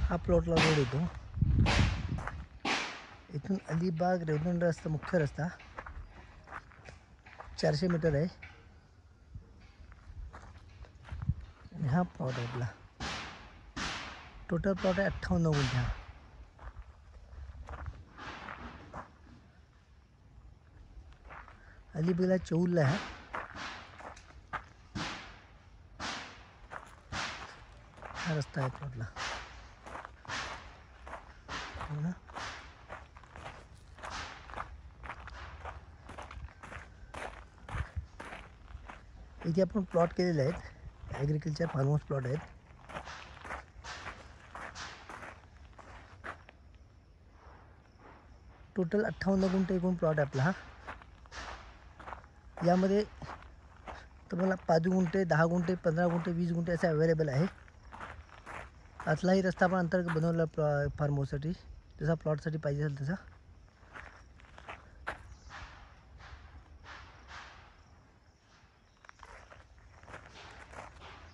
हा प्लॉटला रोड येतो. इथून अलिबाग रेवदंडा रस्ता, मुख्य रस्ता 400 मीटर आहे. आणि हा प्लॉट आहे आपला. टोटल प्लॉट आहे 58 गुंठा. अलिबागला चौलला आहे. हा रस्ता आहे प्लॉटला. इथे आपण प्लॉट केलेले आहेत. ॲग्रिकल्चर फार्म हाऊस प्लॉट आहेत. टोटल 58 गुंठे एकूण प्लॉट आहे आपला. यामध्ये तुम्हाला 5 गुंठे, 10 गुंठे, 15 गुंठे, 20 गुंठे असे अवेलेबल आहे. आतलाही रस्ता पण अंतर्गत बनवला फार्म हाऊससाठी, जसा प्लॉटसाठी पाहिजे असेल तसा.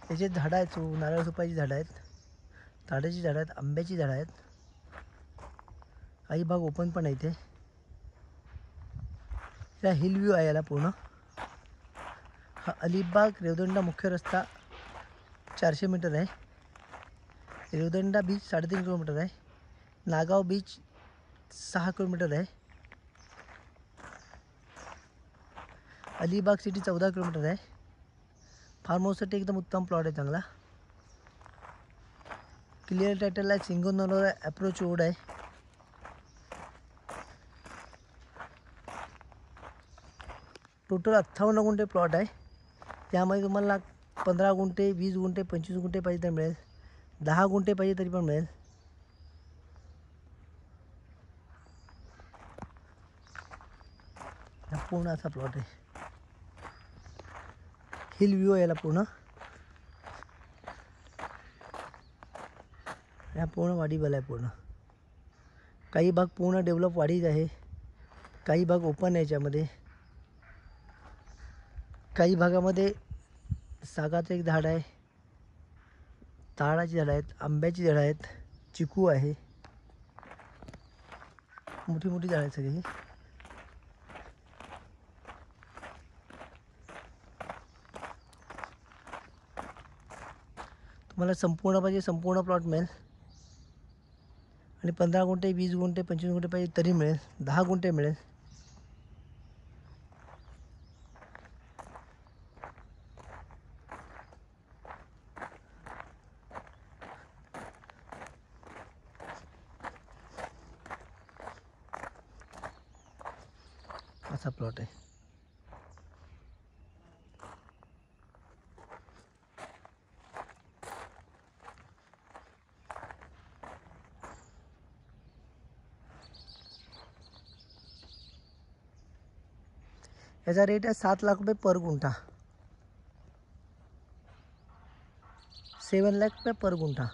त्याचे झाडं आहेत, नारळ सुपारीची झाडं आहेत, ताडाची झाडं आहेत, आंब्याची झाडं आहेत. काही भाग ओपन पण आहे इथे. या हिल व्ह्यू आहे याला पूर्ण. हा अलिबाग रेवदंडा मुख्य रस्ता 400 मीटर आहे. रेवदंडा बीच 3.5 किलोमीटर आहे. नागाव बीच 6 किलोमीटर आहे. अलिबाग सिटी 14 किलोमीटर आहे. फार्म हाऊससाठी एकदम उत्तम प्लॉट आहे, चांगला. क्लिअर टायटल आहे. सिंगोनोला अप्रोच रोड आहे. टोटल 58 गुंठे प्लॉट आहे. त्यामध्ये तुम्हाला 15 गुंठे, 20 गुंठे, 25 गुंठे पाहिजे तर मिळेल. 10 गुंठे पाहिजे तरी पण मिळेल. हा पूर्ण असा प्लॉट आहे. हिल व्ह्यू आहे याला पूर्ण. या पूर्ण वाडीवाला आहे पूर्ण. काही भाग पूर्ण डेव्हलप वाडीच आहे. काही भाग ओपन आहे याच्यामध्ये. काही भागामध्ये सागाचं एक झाड आहे, ताडाची झाडं आहेत, आंब्याची झाडं आहेत, चिकू आहे. मोठी मोठी झाडं आहेत सगळी. तुम्हाला संपूर्ण पाहिजे संपूर्ण प्लॉट मिळेल. आणि 15 गुंठे, 20 गुंठे, 25 गुंठे पाहिजे तरी मिळेल. 10 गुंठे मिळेल. असा प्लॉट आहे. याचा रेट आहे 7 लाख रुपये पर गुंठा. 7 लाख रुपये पर गुंठा.